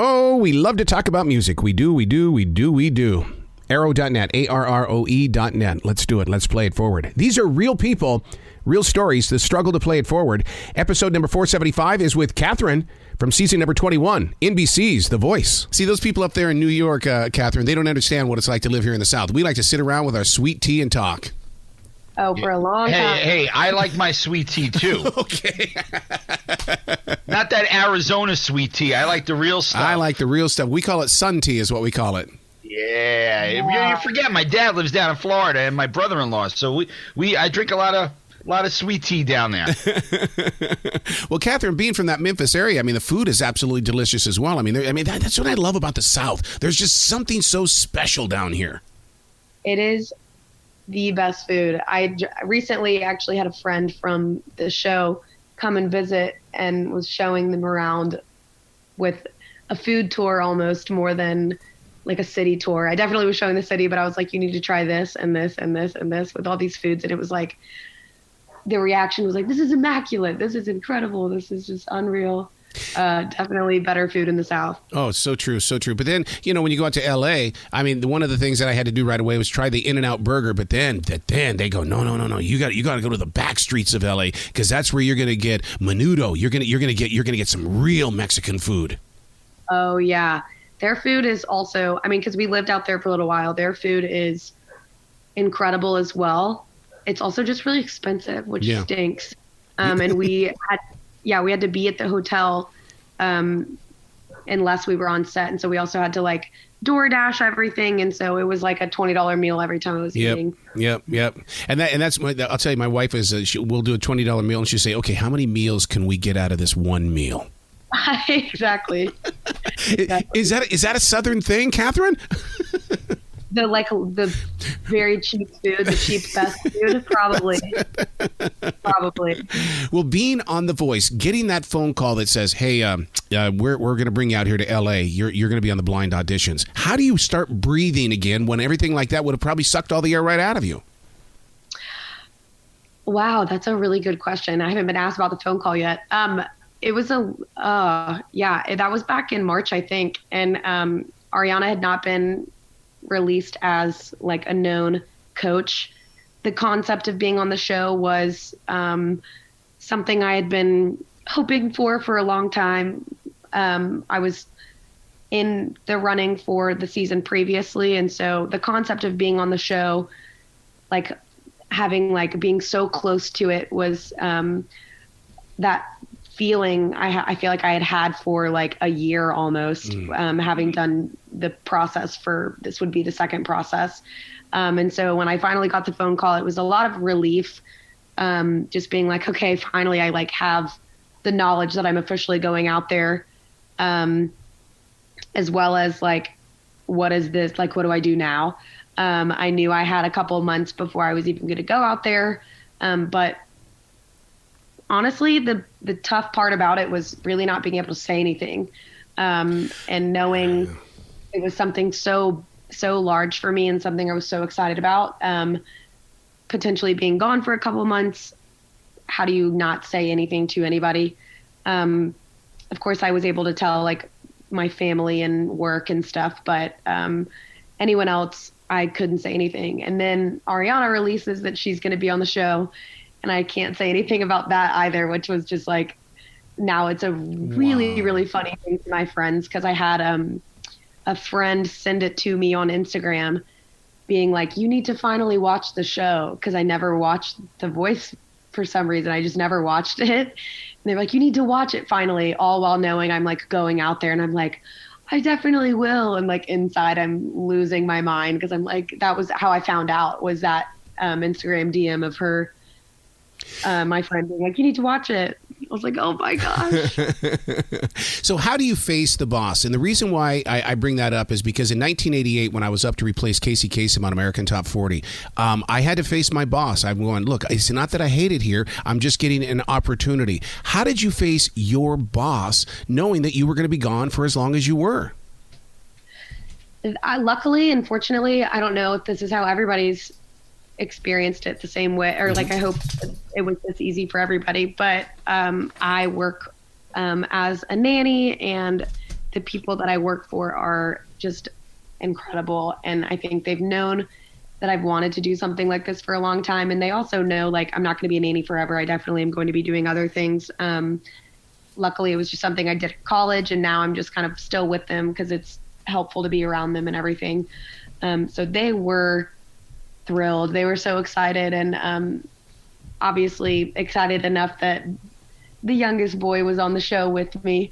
Oh, we love to talk about music. We do. Arrow.net, ARROE.net. Let's do it. Let's play it forward. These are real people, real stories, the struggle to play it forward. Episode number 475 is with Katherine from season number 21, NBC's The Voice. See, those people up there in New York, Katherine, they don't understand what it's like to live here in the South. We like to sit around with our sweet tea and talk. Oh, for a long time. Hey, I like my sweet tea, too. Okay. Not that Arizona sweet tea. I like the real stuff. I like the real stuff. We call it sun tea is what we call it. Yeah. You forget, my dad lives down in Florida and my brother-in-law. So I drink a lot of sweet tea down there. Well, Katherine, being from that Memphis area, I mean, the food is absolutely delicious as well. I mean, that's what I love about the South. There's just something so special down here. It is the best food. I recently actually had a friend from the show come and visit and was showing them around with a food tour almost more than like a city tour. I definitely was showing the city, but I was like, you need to try this and this and this and this with all these foods. And it was like, the reaction was like, this is immaculate. This is incredible. This is just unreal. Definitely better food in the South. Oh, so true, so true. But then, when you go out to L.A., I mean, one of the things that I had to do right away was try the In-N-Out burger. But then they go, no, you got to go to the back streets of L.A. because that's where you're going to get menudo. You're going to get some real Mexican food. Oh yeah, their food is also. I mean, because we lived out there for a little while. Their food is incredible as well. It's also just really expensive, which stinks. And we had to be at the hotel unless we were on set. And so we also had to like DoorDash everything. And so it was like a $20 meal every time I was eating. Yep. And that's I'll tell you, my wife we'll do a $20 meal and she'll say, okay, how many meals can we get out of this one meal? Exactly. Is that a Southern thing, Katherine? The very cheap food, the cheap best food, probably. Well, being on The Voice, getting that phone call that says, "Hey, we're going to bring you out here to L.A. You're going to be on the blind auditions." How do you start breathing again when everything like that would have probably sucked all the air right out of you? Wow, that's a really good question. I haven't been asked about the phone call yet. It was that was back in March, I think, and Ariana had not been released as like a known coach. The concept of being on the show was something I had been hoping for a long time. I was in the running for the season previously, and so the concept of being on the show, like having like being so close to it, was that feeling I feel like I had for like a year almost, having done the process this would be the second process. And so when I finally got the phone call, it was a lot of relief, just being like, okay, finally I like have the knowledge that I'm officially going out there, as well as like, what is this? Like, what do I do now? I knew I had a couple of months before I was even going to go out there. But honestly, the tough part about it was really not being able to say anything, and knowing it was something so large for me and something I was so excited about. Potentially being gone for a couple of months, how do you not say anything to anybody? Of course, I was able to tell like my family and work and stuff, but anyone else, I couldn't say anything. And then Ariana releases that she's going to be on the show, and I can't say anything about that either, which was just like, now it's a really, really funny thing to my friends, because I had a friend send it to me on Instagram being like, you need to finally watch the show, because I never watched The Voice for some reason. I just never watched it. And they're like, you need to watch it finally, all while knowing I'm like going out there, and I'm like, I definitely will. And like inside I'm losing my mind, because I'm like, that was how I found out, was that Instagram DM of her, my friend being like, you need to watch it. I was like, oh my gosh. So how do you face the boss? And the reason why I bring that up is because in 1988, when I was up to replace Casey Kasem on American Top 40, I had to face my boss. I'm going, look, it's not that I hate it here. I'm just getting an opportunity. How did you face your boss knowing that you were going to be gone for as long as you were? Luckily and fortunately, I don't know if this is how everybody's experienced it the same way, or like I hope it was this easy for everybody, but I work as a nanny and the people that I work for are just incredible. And I think they've known that I've wanted to do something like this for a long time. And they also know, like, I'm not going to be a nanny forever. I definitely am going to be doing other things. Luckily, it was just something I did at college, and now I'm just kind of still with them because it's helpful to be around them and everything. So they were thrilled. They were so excited, and obviously excited enough that the youngest boy was on the show with me.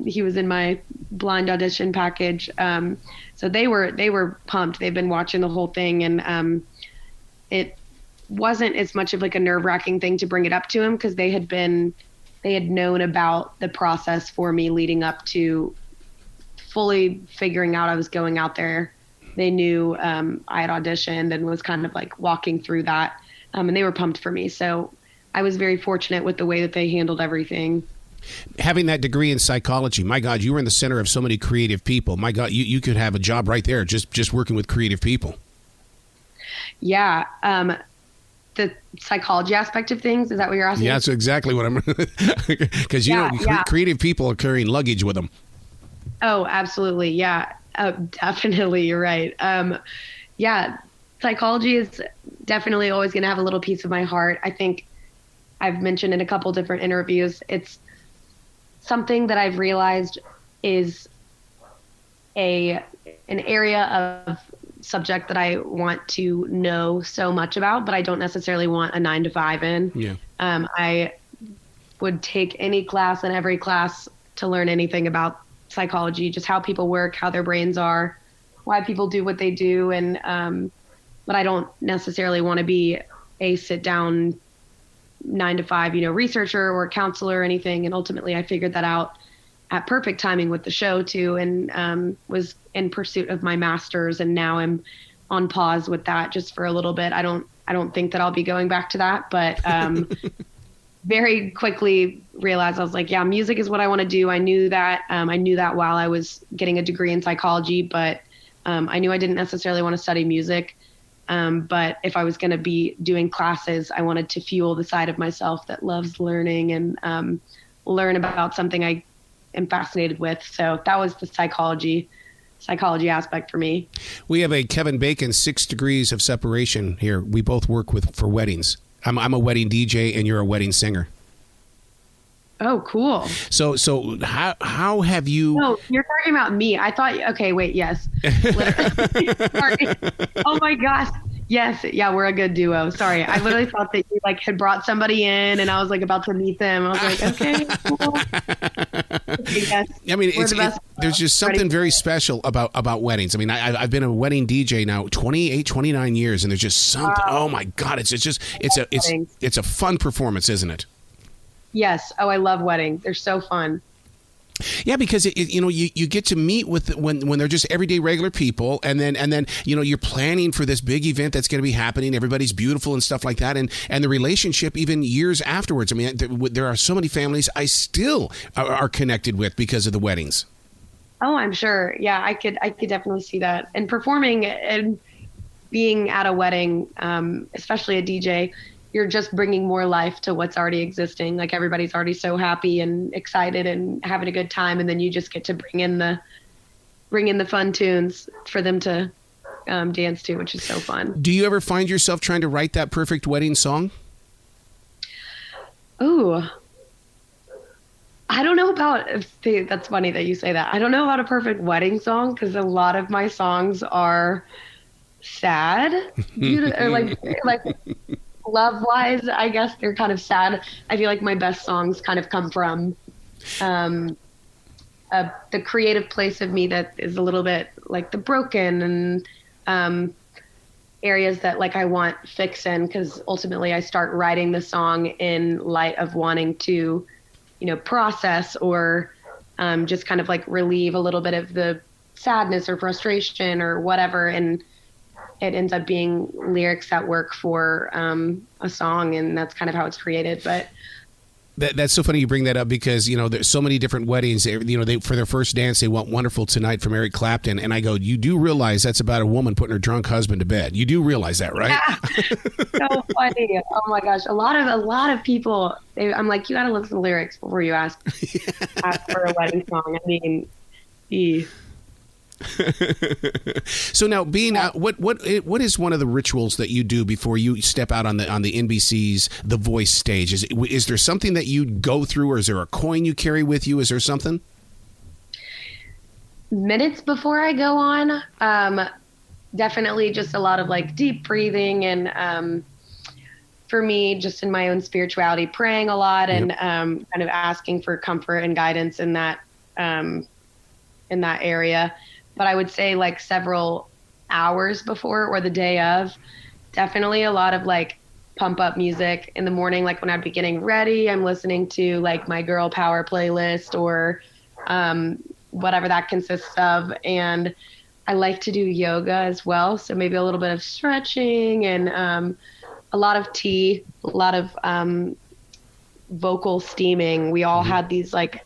He was in my blind audition package. So they were pumped. They've been watching the whole thing, and it wasn't as much of like a nerve-wracking thing to bring it up to him because they had known about the process for me leading up to fully figuring out I was going out there. They knew I had auditioned and was kind of like walking through that, and they were pumped for me. So I was very fortunate with the way that they handled everything. Having that degree in psychology, my God, you were in the center of so many creative people. My God, you could have a job right there just working with creative people. Yeah. The psychology aspect of things, is that what you're asking? Yeah, that's exactly what I'm because creative people are carrying luggage with them. Oh, absolutely. Yeah. Definitely. You're right. Yeah. Psychology is definitely always going to have a little piece of my heart. I think I've mentioned in a couple different interviews, it's something that I've realized is an area of subject that I want to know so much about, but I don't necessarily want a 9-to-5 in. Yeah. I would take any class and every class to learn anything about psychology, just how people work, how their brains are, why people do what they do. And, but I don't necessarily want to be a sit down 9-to-5, researcher or counselor or anything. And ultimately I figured that out at perfect timing with the show too. And, was in pursuit of my master's, and now I'm on pause with that just for a little bit. I don't think that I'll be going back to that, but, very quickly realized I was like, yeah, music is what I want to do. I knew that. I knew that while I was getting a degree in psychology, but, I knew I didn't necessarily want to study music. But if I was going to be doing classes, I wanted to fuel the side of myself that loves learning and learn about something I am fascinated with. So that was the psychology aspect for me. We have a Kevin Bacon 6 degrees of separation here. We both work for weddings. I'm a wedding DJ and you're a wedding singer. Oh, cool. So how have you? No, you're talking about me. I thought. Okay, wait. Yes. Sorry. Oh my gosh. Yes. Yeah, we're a good duo. Sorry, I literally thought that you had brought somebody in, and I was about to meet them. I was like, okay, cool. Okay, yes. I mean, there's just something very special about weddings. I mean, I've been a wedding DJ now 29 years, and there's just something. Wow. Oh my God, it's a fun performance, isn't it? Yes. Oh, I love weddings. They're so fun. Yeah, because you get to meet with when they're just everyday regular people, and then you're planning for this big event that's going to be happening. Everybody's beautiful and stuff like that, and the relationship even years afterwards. I mean, there are so many families I still are connected with because of the weddings. Oh, I'm sure. Yeah, I could definitely see that. And performing and being at a wedding, especially a DJ, you're just bringing more life to what's already existing. Like, everybody's already so happy and excited and having a good time. And then you just get to bring in the fun tunes for them to dance to, which is so fun. Do you ever find yourself trying to write that perfect wedding song? Ooh, I don't know about, that's funny that you say that. I don't know about a perfect wedding song, because a lot of my songs are sad, or like love-wise, I guess they're kind of sad. I feel like my best songs kind of come from the creative place of me that is a little bit like the broken and areas that I want fix in, because ultimately I start writing the song in light of wanting to, process or just kind of relieve a little bit of the sadness or frustration or whatever, and it ends up being lyrics that work for a song, and that's kind of how it's created. But that's so funny you bring that up, because there's so many different weddings. They for their first dance they want "Wonderful Tonight" from Eric Clapton, and I go, you do realize that's about a woman putting her drunk husband to bed? You do realize that, right? Yeah. So funny. Oh my gosh, a lot of people. I'm like, you got to listen to lyrics before you ask for a wedding song. I mean, E. So now, being what is one of the rituals that you do before you step out on the NBC's The Voice stage? Is there something that you go through, or is there a coin you carry with you? Is there something? Minutes before I go on, definitely just a lot of like deep breathing and for me, just in my own spirituality, praying a lot and kind of asking for comfort and guidance in that area. But I would say like several hours before or the day of, definitely a lot of like pump up music in the morning. Like when I'd be getting ready, I'm listening to like my girl power playlist or whatever that consists of. And I like to do yoga as well. So maybe a little bit of stretching and a lot of tea, a lot of vocal steaming. We all had these like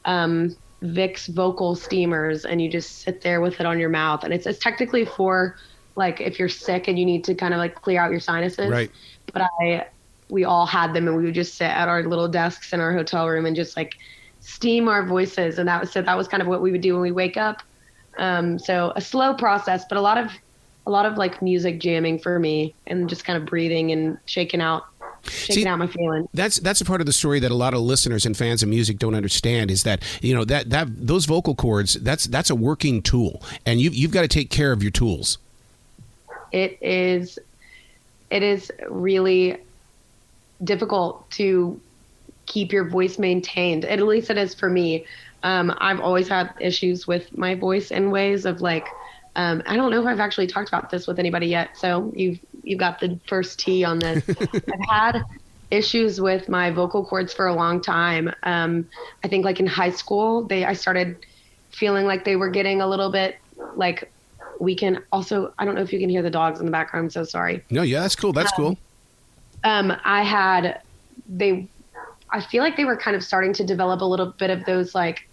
Vicks vocal steamers, and you just sit there with it on your mouth. And it's technically for like if you're sick and you need to kind of like clear out your sinuses. Right. But we all had them, and we would just sit at our little desks in our hotel room and just like steam our voices. And that was kind of what we would do when we wake up. So a slow process, but a lot of like music jamming for me, and just kind of breathing and shaking out my feelings. That's a part of the story that a lot of listeners and fans of music don't understand, is that, you know, that those vocal cords, that's a working tool, and you've got to take care of your tools. It is really difficult to keep your voice maintained. At least it is for me. I've always had issues with my voice in ways of like, I don't know if I've actually talked about this with anybody yet. So you've got the first tea on this. I've had issues with my vocal cords for a long time. I think like in high school, I started feeling like they were getting a little bit like weakened. Also, I don't know if you can hear the dogs in the background. I'm so sorry. No, yeah, that's cool. That's cool. I feel like they were kind of starting to develop a little bit of those, like,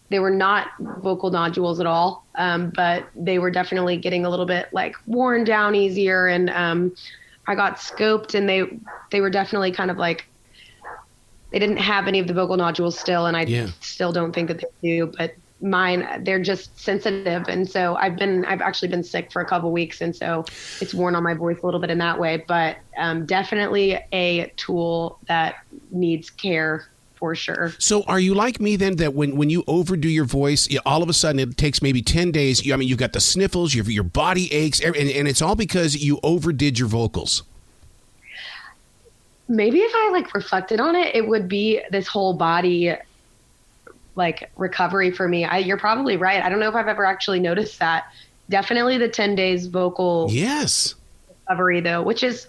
they were not vocal nodules at all, but they were definitely getting a little bit like worn down easier. And I got scoped, and they were definitely kind of like, they didn't have any of the vocal nodules still, and I still don't think that they do, but mine, they're just sensitive. And so I've actually been sick for a couple weeks, and so it's worn on my voice a little bit in that way, but definitely a tool that needs care for sure. So are you like me then, that when you overdo your voice, all of a sudden it takes maybe 10 days, you've got the sniffles, your body aches, and it's all because you overdid your vocals? Maybe if I like reflected on it, it would be this whole body like recovery for me. You're probably right. I don't know if I've ever actually noticed that. Definitely the 10 days vocal recovery though, which is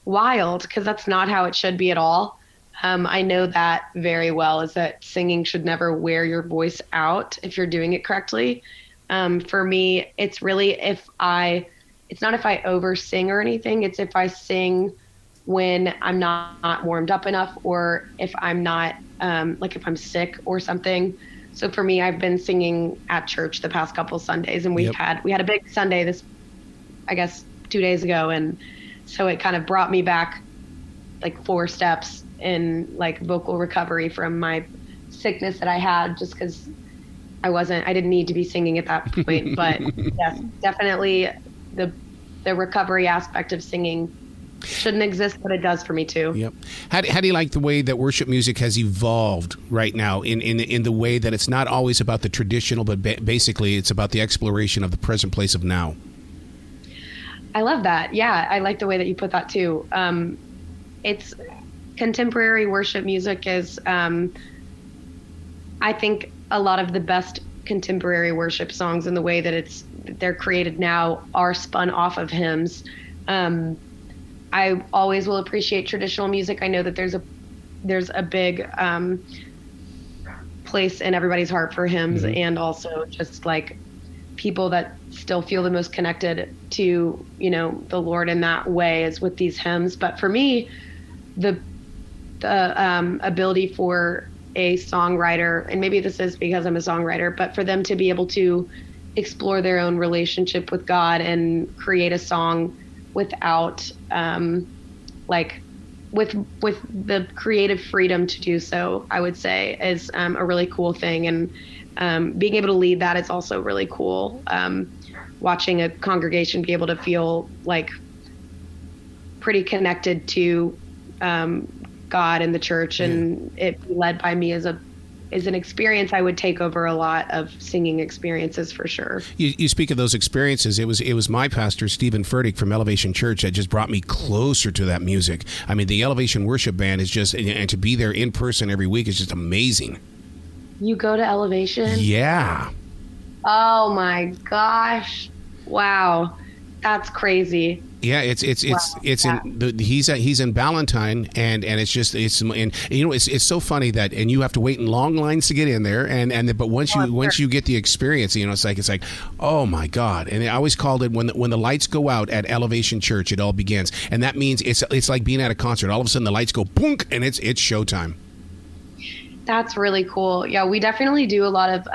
wild because that's not how it should be at all. I know that very well, is that singing should never wear your voice out if you're doing it correctly. For me, it's really it's not if I over sing or anything. It's if I sing when I'm not warmed up enough, or if I'm not, like if I'm sick or something. So for me, I've been singing at church the past couple Sundays, and we had a big Sunday I guess 2 days ago. And so it kind of brought me back like 4 steps in like vocal recovery from my sickness that I had, just because I didn't need to be singing at that point. But yes, definitely the recovery aspect of singing shouldn't exist, but it does for me too. Yep. How do you like the way that worship music has evolved right now in the way that it's not always about the traditional, but basically it's about the exploration of the present place of now? I love that. Yeah, I like the way that you put that too. It's contemporary worship music is, I think a lot of the best contemporary worship songs in the way that they're created now are spun off of hymns. I always will appreciate traditional music. I know that there's a big place in everybody's heart for hymns, and also just like people that still feel the most connected to, the Lord in that way is with these hymns. But for me, the ability for a songwriter, and maybe this is because I'm a songwriter, but for them to be able to explore their own relationship with God and create a song without with the creative freedom to do so, I would say is a really cool thing. And being able to lead that is also really cool. Watching a congregation be able to feel like pretty connected to God and the church, and it be led by me is an experience I would take over a lot of singing experiences for sure. You speak of those experiences. It was my pastor, Stephen Furtick from Elevation Church, that just brought me closer to that music. I mean, the Elevation Worship Band is just, and to be there in person every week is just amazing. You go to Elevation? Yeah. Oh my gosh. Wow. That's crazy. Yeah, it's Wow. he's in Ballantyne, and it's so funny that, and you have to wait in long lines to get in there, but once you get the experience, it's like oh my God. And I always called it when the lights go out at Elevation Church, it all begins, and that means it's like being at a concert. All of a sudden the lights go boom, and it's showtime. That's really cool. Yeah, we definitely do a lot of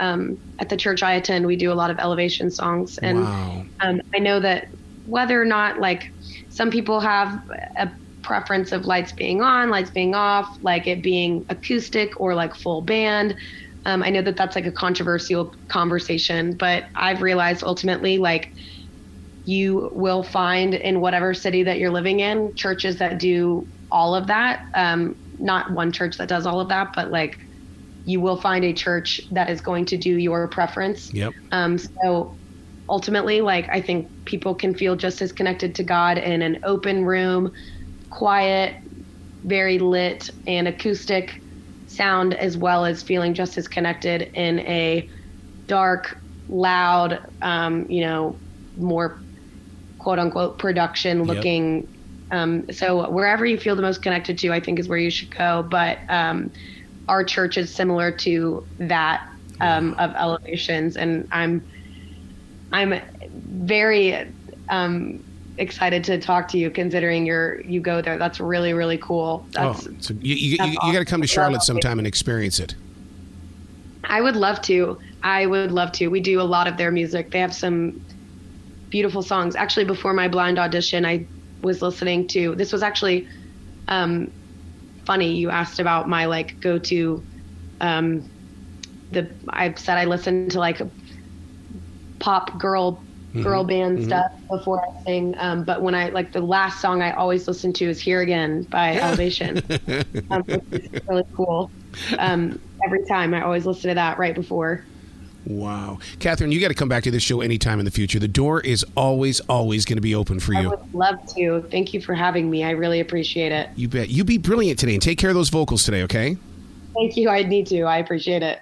at the church I attend, we do a lot of Elevation songs, and wow. I know that whether or not, like, some people have a preference of lights being on, lights being off, like it being acoustic or like full band. I know that that's like a controversial conversation, but I've realized ultimately, like, you will find in whatever city that you're living in, churches that do all of that. Not one church that does all of that, but like you will find a church that is going to do your preference. Yep. So ultimately, like, I think people can feel just as connected to God in an open room, quiet, very lit and acoustic sound, as well as feeling just as connected in a dark, loud, more quote unquote production looking. Yep. So wherever you feel the most connected to, I think is where you should go. But our church is similar to that of Elevations, and I'm very excited to talk to you, considering you go there. That's really, really cool. You got to come to Charlotte sometime and experience it. I would love to. We do a lot of their music. They have some beautiful songs. Actually, before my blind audition, I was listening to, this was actually funny. You asked about my like go-to, I said I listened to like pop girl band stuff before I sing. But when I, like, the last song I always listen to is Here Again by Elevation. Which is really cool. Every time I always listen to that right before. Wow. Katherine, you got to come back to this show anytime in the future. The door is always going to be open for you. I would love to. Thank you for having me. I really appreciate it. You bet. You be brilliant today and take care of those vocals today, okay? Thank you. I need to. I appreciate it.